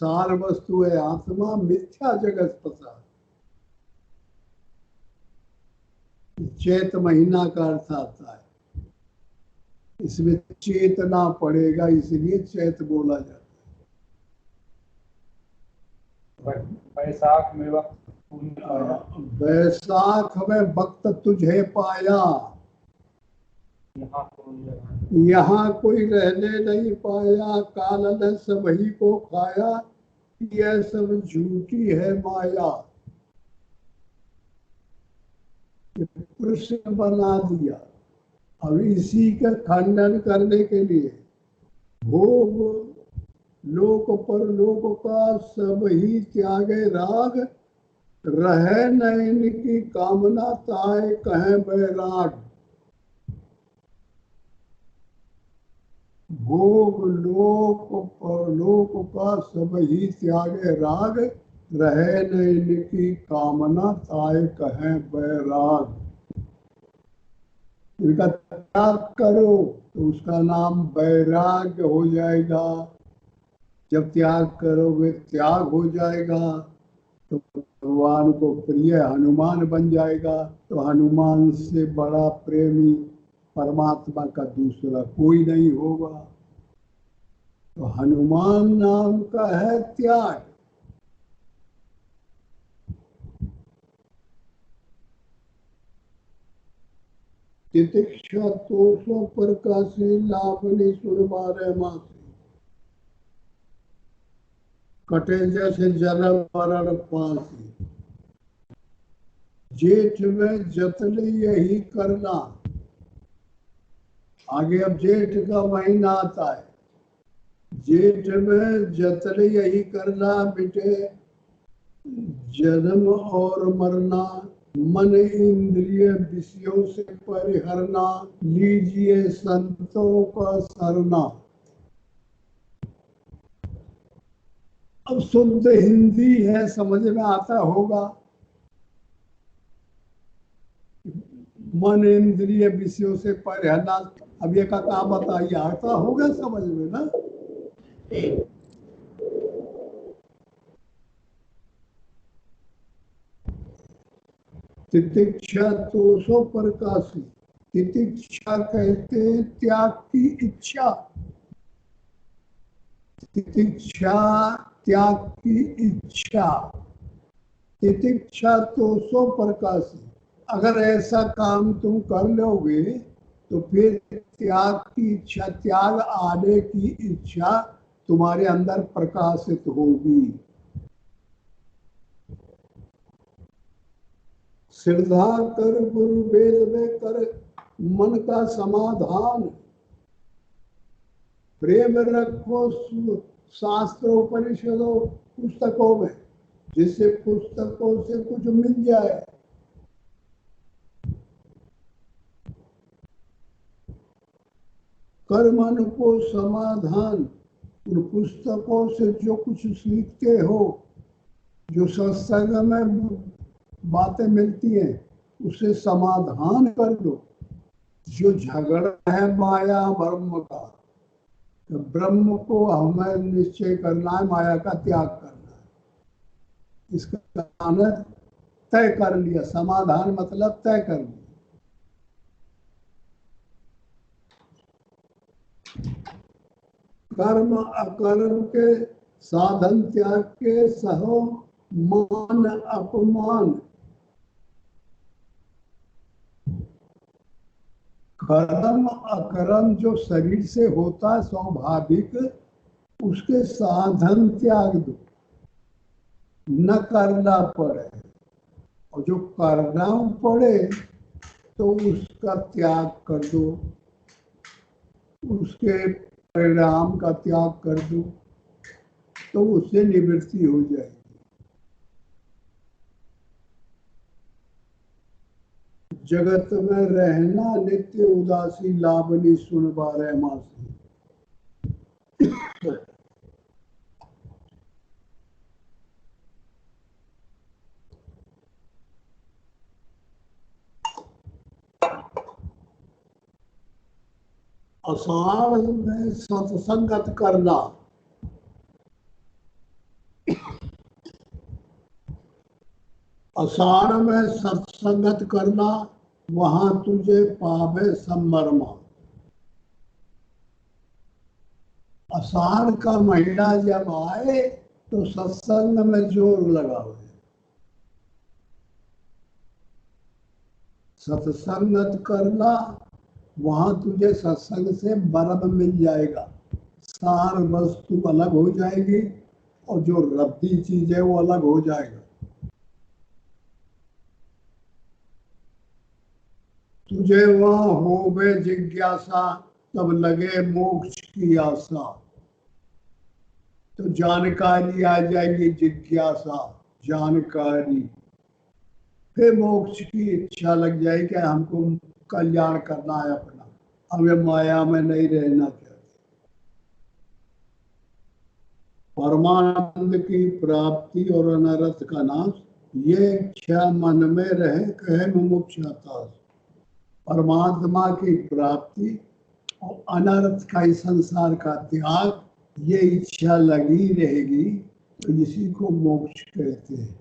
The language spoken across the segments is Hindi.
सार वस्तु है आत्मा, मिथ्या जगत प्रसाद। चैत महीना का अर्थ आता है, इसमें चेतना पड़ेगा, इसलिए चैत बोला जाता है। वैशाख में वैशाख में वक्त तुझे पाया, यहाँ कोई रहने नहीं पाया, काल ने सभी को खाया, यह सब झूठी है माया। कृष्ण बना दिया। अब इसी का खंडन करने के लिए भोग लोक पर लोक का सब ही त्यागे राग, रहे न इनकी कामना ताए कहें बैराग। भोग लोक पर लोक का सब ही त्यागे राग, रहे न इनकी कामना ताए कहें बैराग। इनका त्याग करो तो उसका नाम वैराग्य हो जाएगा। जब त्याग करोगे त्याग हो जाएगा तो भगवान को प्रिय हनुमान बन जाएगा। तो हनुमान से बड़ा प्रेमी परमात्मा का दूसरा कोई नहीं होगा। तो हनुमान नाम का है त्याग। तितिक्षा तोषो प्रकाशी लाभनी सुरबारे मासी, कटे जैसे जल मरण पासी। जेठ में जतन यही करना। आगे अब जेठ का महीना आता है। जेठ में जतन यही करना बेटे, जन्म और मरना, मन इंद्रिय विषयों से परिहरना, लीजिए संतों का शरणा। अब शुद्ध हिंदी है, समझ में आता होगा। मन इंद्रिय विषयों से परिहरना, अब ये का क्या बताइए, आता होगा समझ में ना। तितिक्षा तोषो प्रकाशी। तितिक्षा कहते हैं त्याग की इच्छा। तितिक्षा त्याग की इच्छा। तितिक्षा तोषो प्रकाशी। अगर ऐसा काम तुम कर लोगे तो फिर त्याग की इच्छा, त्याग आने की इच्छा तुम्हारे अंदर प्रकाशित होगी। श्रद्धा कर गुरु वेद में कर मन का समाधान, प्रेम रखो शास्त्रों उपनिषदों पुस्तकों में, जिससे पुस्तकों से कुछ मिल जाए। कर मन को समाधान, उन पुस्तकों से जो कुछ सीखते हो, जो सत्संग में बातें मिलती हैं, उससे समाधान कर दो। जो झगड़ा है माया ब्रह्म का, तो ब्रह्म को हमें निश्चय करना है, माया का त्याग करना है। इसका आनंद तय कर लिया। समाधान मतलब तय कर लिया। कर्म अकर्म के साधन त्याग के सहो मान अपमान। कर्म अकर्म जो शरीर से होता है स्वाभाविक, उसके साधन त्याग दो, न करना पड़े। और जो करना पड़े तो उसका त्याग कर दो, उसके परिणाम का त्याग कर दो, तो उससे निवृत्ति हो जाएगी। जगत में रहना नित्य उदासी, लाभनी सुन बारह मासी। आषाढ़ में सत्संगत करना, असार में सत्संगत करना, वहां तुझे पावे सम्मरमा। असार का महीना जब आए तो सत्संग में जोर लगाओ। सत्संगत करना, वहां तुझे सत्संग से बरम मिल जाएगा। सार वस्तु अलग हो जाएगी और जो रद्दी चीज है वो अलग हो जाएगा। तुझे वहां होवे जिज्ञासा, तब लगे मोक्ष की आशा। तो जानकारी आ जाएगी, जिज्ञासा जानकारी, फिर मोक्ष की इच्छा लग जाएगी कि हमको कल्याण करना है अपना, हमें माया में नहीं रहना चाहिए। परमानंद की प्राप्ति और अनर्थ का नाश, ये इच्छा मन में रहे कहे मुमुक्ष हताश। परमात्मा की प्राप्ति और अनर्थ का इस संसार का त्याग, ये इच्छा लगी रहेगी तो इसी को मोक्ष कहते हैं।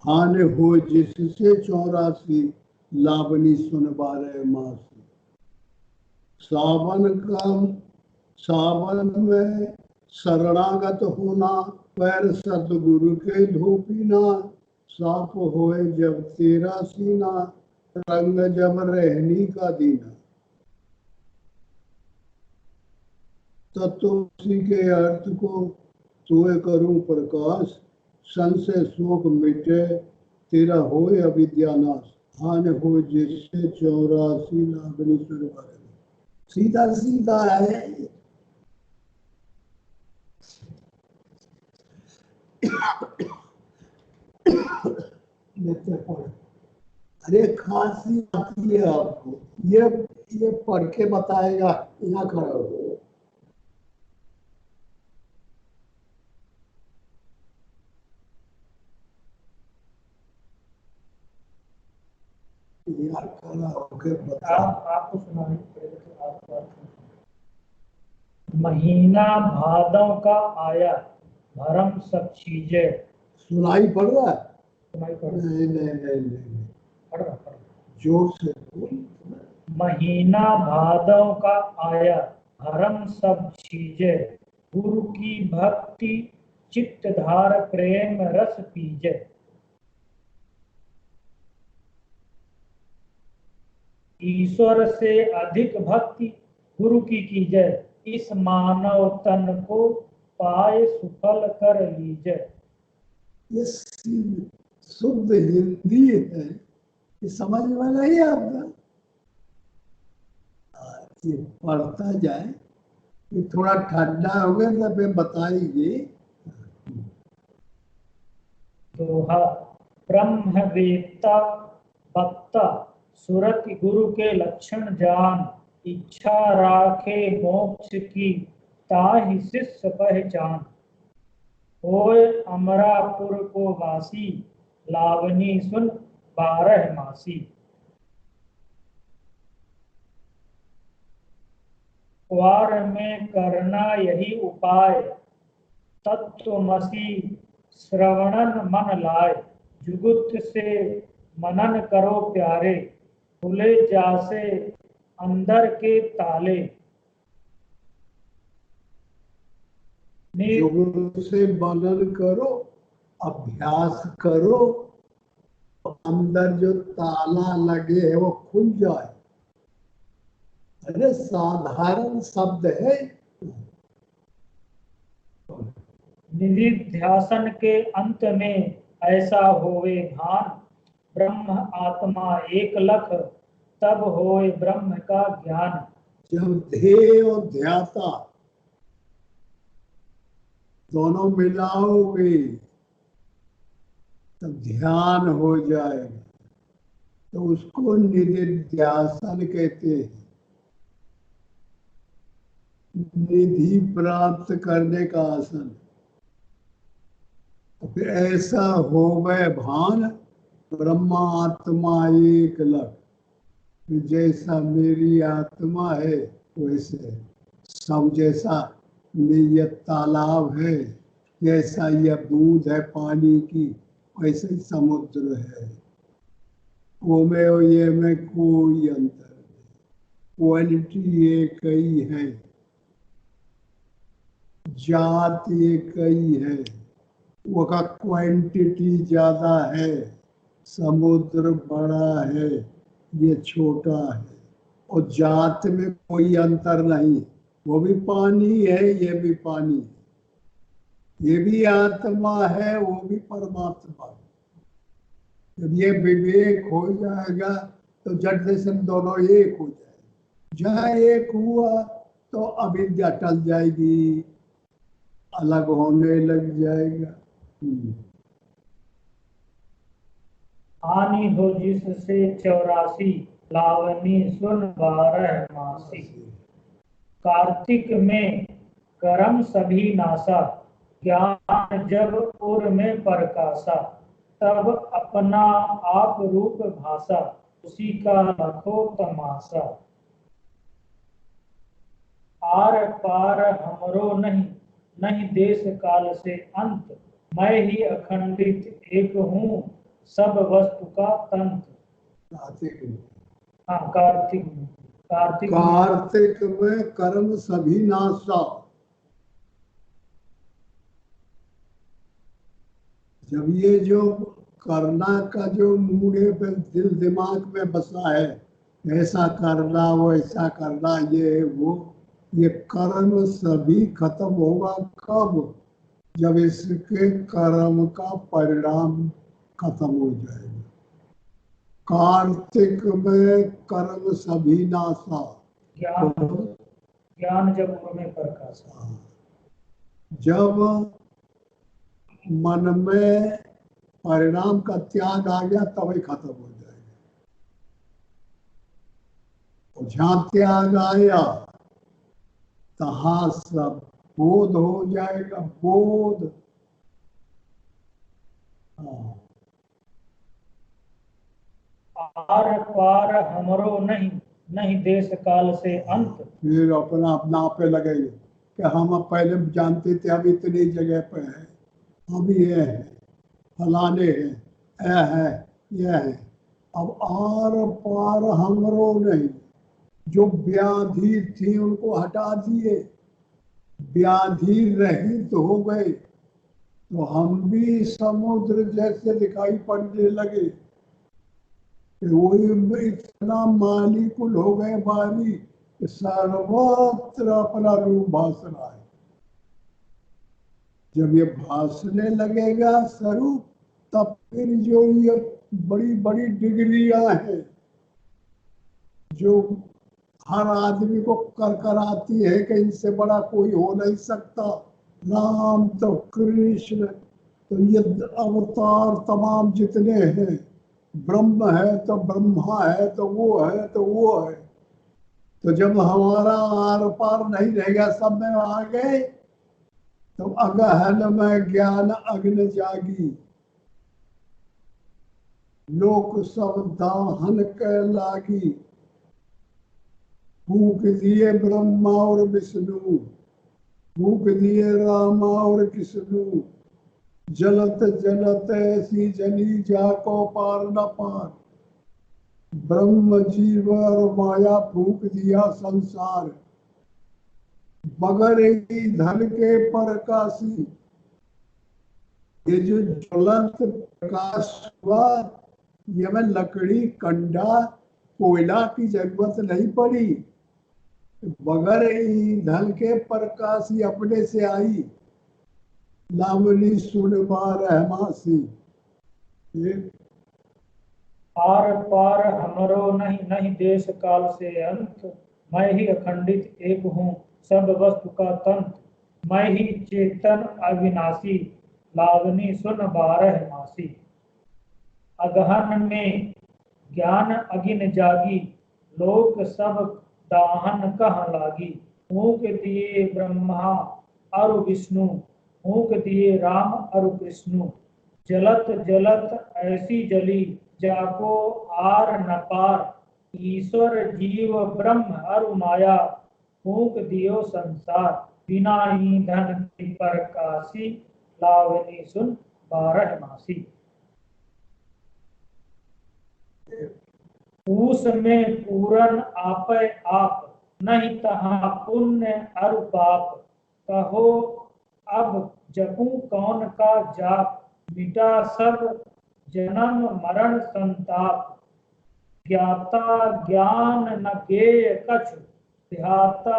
हान हो जिससे 84 लावनी सुन 12 मास। सावन में शरणागत होना, पैर सतगुरु के धोपीना। साप होए जब तेरा सीना, रंग जब रहनी का दीना। तत्वसी के अर्थ को तोय करूं प्रकाश, संशय शोक मिटे तेरा होए अविद्यानाश। हान हो जिससे 84 लावनी सुन 12। सीधा सीधा है। अरे खांसी आती है आपको, ये पढ़ के बताएगा, यहाँ खड़ा हो। यार खड़ा होके बता। आपको सुनाई पड़ेगा तो आप महीना भादों का आया, भरम सब चीजें। सुनाई पड़ रहा है? सुनाई पड़ रहा? नहीं पड़ रहा। जोर से बोल। महीना भादों का आया, भरम सब चीजें। गुरु की भक्ति चित्त धार, प्रेम रस पीजे। ईश्वर से अधिक भक्ति गुरु की कीजय, इस मानव तन को पाए सुफल कर लीजय। ये शुद्ध हिंदी है, ये समझ में नहीं आता। ये पढ़ता जाए, ये थोड़ा ठंडा हो गया तो फिर बताएंगे। दोहा, ब्रह्मवेत्ता वक्ता सुरत गुरु के लक्षण जान। इच्छा राखे मोक्ष की, ताहि शिष्य पहचान। होय अमरापुर को वासी, लावनी सुन 12 मासी। वार में करना यही उपाय, तत्वमसि श्रवणन मन लाए। जुगुत से मनन करो प्यारे, खुले जासे अंदर के ताले। जुगुत से मनन करो, अभ्यास करो, अंदर जो ताला लगे है वो खुल जाए। अरे साधारण शब्द है। निधिध्यासन के अंत में ऐसा होवे भान, ब्रह्म आत्मा एक लख, तब होए ब्रह्म का ज्ञान। जब ध्येय और ध्याता दोनों मिलाओगे तो ध्यान हो जाएगा, तो उसको निधिध्यासन कहते हैं। निधि प्राप्त करने का आसन। फिर ऐसा हो गए भान, ब्रह्मा आत्मा एक लख। जैसा मेरी आत्मा है वैसे सब, जैसा ये तालाब है, जैसा यह बूंद है पानी की, वैसे ही समुद्र है, वो में और ये में कोई अंतर नहीं, क्वालिटी एक ही है, जात एक ही है, वो का क्वांटिटी ज्यादा है, समुद्र बड़ा है, ये छोटा है, और जात में कोई अंतर नहीं, वो भी पानी है, ये भी पानी है, ये भी आत्मा है, वो भी परमात्मा है। जब ये विवेक हो जाएगा तो जट दर्शन दोनों एक हो जाएगा। जहाँ एक हुआ तो अविद्या टल जाएगी, अलग होने लग जाएगा। हानि हो जिससे 84, लावनी सुन 12 मासी। कार्तिक में करम सभी नासा, ज्ञान जब उर में प्रकाशा, तब अपना आप रूप भाषा, उसी का लखो तमाशा। आर पार हमरो नहीं, नहीं देश काल से अंत, मैं ही अखंडित एक हूँ, सब वस्तु का तंत्र। कार्तिक में, हाँ, कार्तिक में, कार्तिक में कर्म सभी नाशा। जब ये जो करना का जो मूडे पे दिल दिमाग में बसा है, ऐसा करना वैसा करना, ये वो, ये कर्म सभी खत्म होगा कब? जब इसके कर्म का परिणाम खत्म हो जाएगा। कार्तिक में कर्म सभी नाशा। ज्ञान जब उर में प्रकाशा। जब मन में परिणाम का त्याग आ गया तभी खत्म हो जाएगा। और जहां त्याग आया तहां सब बोध हो जाएगा, बोध। आर पार हमरो नहीं, नहीं देश काल से अंत। फिर अपना अपना पे लगेंगे कि हम अब पहले जानते थे, अब इतनी जगह पे है, अब ये है, फलाने है, यह है। अब आर पार हमरो नहीं, जो व्याधि थी उनको हटा दिए, व्याधि रहित हो गए, तो हम भी समुद्र जैसे दिखाई पड़ने लगे। वही इतना मालिकुल हो गए बारी, सर्वत्र अपना रूप भास रहा है। जब ये भासने लगेगा स्वरूप, तब फिर जो ये बड़ी बड़ी डिग्रियां हैं जो हर आदमी को कर कर आती है कि इनसे बड़ा कोई हो नहीं सकता, राम तो कृष्ण तो ये अवतार तमाम जितने हैं, ब्रह्म है तो ब्रह्मा है तो वो है तो वो है, तो जब हमारा आर पार नहीं रहेगा, सब में आ गए, तो अगहन में ज्ञान अग्नि जागी, लोक सब दाहन के लागी, फूक दिए ब्रह्मा और विष्णु, फूक दिए राम और कृष्ण, जलत जलत ऐसी जली जाको पार न पार, ब्रह्म जीव और माया फूक दिया संसार, बगर ही धन के प्रकाशी। ये जो ज्वलंत प्रकाश हुआ, ये में लकड़ी कंडा कोयला की जरूरत नहीं पड़ी, बगर ईंधन के प्रकाश ही अपने से आई, लावनी सुनवा रहमासी। आर पार हमरो नहीं, नहीं देश काल से अंत, मैं ही अखंडित एक हूँ, सब वस्तु का तंत्र, मैं ही चेतन अविनाशी, लावनी सुन 12 मासी। अगहन में ज्ञान अगिन जागी, लोक सब दाहन कह लागी, फूंक दिए ब्रह्मा और विष्णु, फूंक दिए राम और कृष्ण, जलत जलत ऐसी जली जाको आर न पार, ईश्वर जीव ब्रह्म और माया फूंक दियो संसार, बिना ईंधन की प्रकाशी, लावनी सुन 12 मासी। उसमें पूरन आपे आप, नहीं तहाँ पुण्य अरु पाप। कहो अब जपू कौन का जाप, मिटा सब जन्म मरण संताप। ज्ञाता ज्ञान न गेय कछु, ध्याता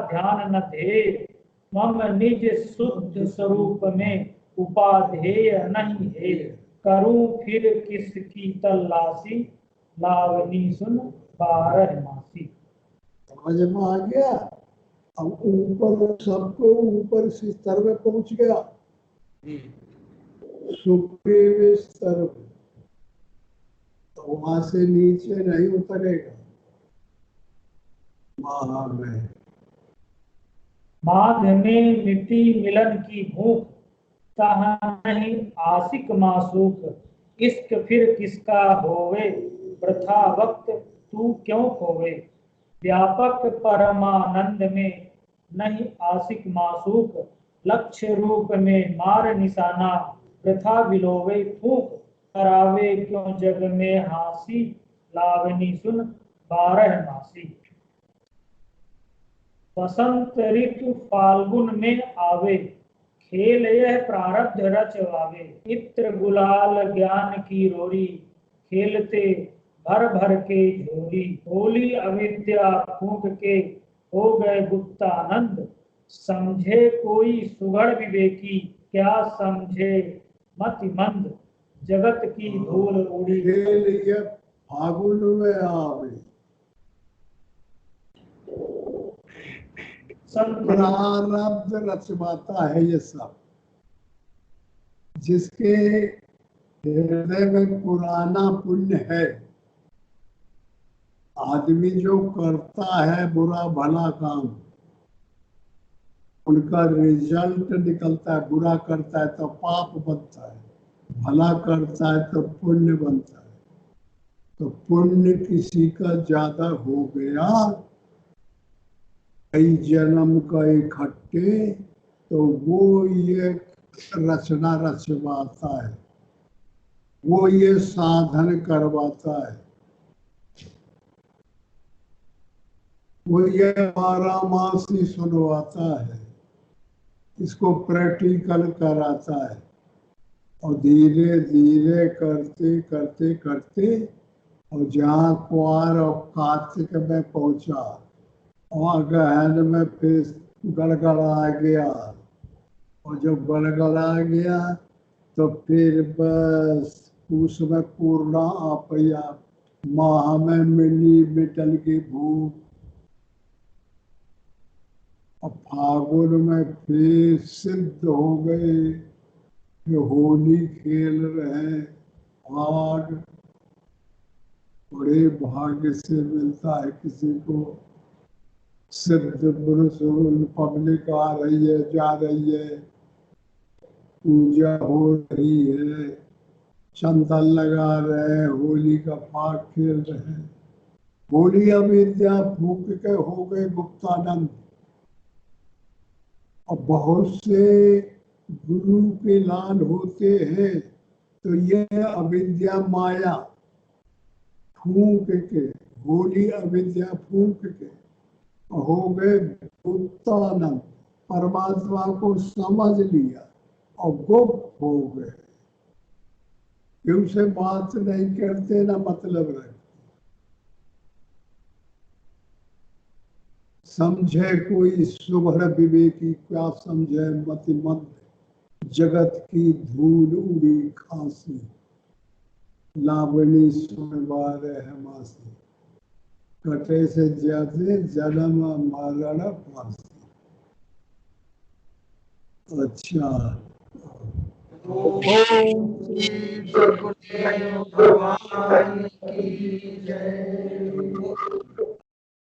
ध्यान न ध्येय। मम निज शुद्ध स्वरूप में उपाधेय नहीं है। करूं फिर किसकी तलाशी, लावनी सुन 12 मासी। समझ में आ गया। अब ऊपर सबको ऊपर से स्तर में पहुंच गया, सुप्रीम स्तर, तो वहां से नीचे नहीं उतरेगा। माघ में मिट्टी मिलन की भूख, तहाँ नहीं आशिक मासूक। इश्क फिर किसका होवे, वृथा वक्त तू क्यों खोवे। व्यापक परमानंद में नहीं आशिक मासूक, लक्ष्य रूप में मार निशाना। वृथा बिलोवे फूक, करावे क्यों जग में हासी। लावनी सुन 12 मासी। बसंत ऋतु फाल्गुन में आवे, खेल यह प्रारब्ध रचवावे। इत्र गुलाल ज्ञान की रोरी, खेलते भर भर के झोली। होली अविद्या फूंक के हो गए गुप्तानंद, समझे कोई सुगढ़ विवेकी। क्या समझे मतिमंद, जगत की धूल उड़ी। खेल ये फागुन में आवे, प्रारब्ध रचवाता है। ये सब जिसके हृदय में पुराना पुण्य है, आदमी जो करता है बुरा भला काम, उनका रिजल्ट निकलता है। बुरा करता है तो पाप बनता है, भला करता है तो पुण्य बनता है। तो पुण्य किसी का ज्यादा हो गया, कई जन्म का इकट्ठे, तो वो ये रचना रचवाता है, वो ये साधन करवाता है, वो ये 12 मासी सुनवाता है, इसको प्रैक्टिकल कराता है। और धीरे धीरे करते करते करते और जहाँ कुआर और कार्तिक में पहुंचा, वहाँ गहन में फिर गड़गड़ा गया। और जब गड़गड़ा गया तो फिर बस उसमें पूर्णा आ पैया, माह में मिली मिटल की भूख। और फागुन में फिर सिद्ध हो गए कि होली खेल रहे। और बड़े भाग्य से मिलता है किसी को, सिद्ध पुरुष पब्लिक आ रही है, जा रही है, पूजा हो रही है, चंदन लगा रहे हैं, होली का फाग खेल रहे हैं। होली अविद्या फूंक के हो गए गुप्तानंद। और बहुत से गुरु के लाल होते हैं तो ये अविद्या माया फूंक के, होली अविद्या फूंक के हो गए गुप्तानंद। परमात्मा को समझ लिया और गुप्त हो गए, उनसे बात नहीं करते ना मतलब रखते। समझे कोई सुभर विवेकी, क्या समझे मतिमंद। जगत की धूल उड़ी खांसी, लावणी सुन 12 मासी। कटे से ज्यादा जन्म मरण फांसी। अच्छा, ओम श्री सद्गुरुदेव भगवान की जय।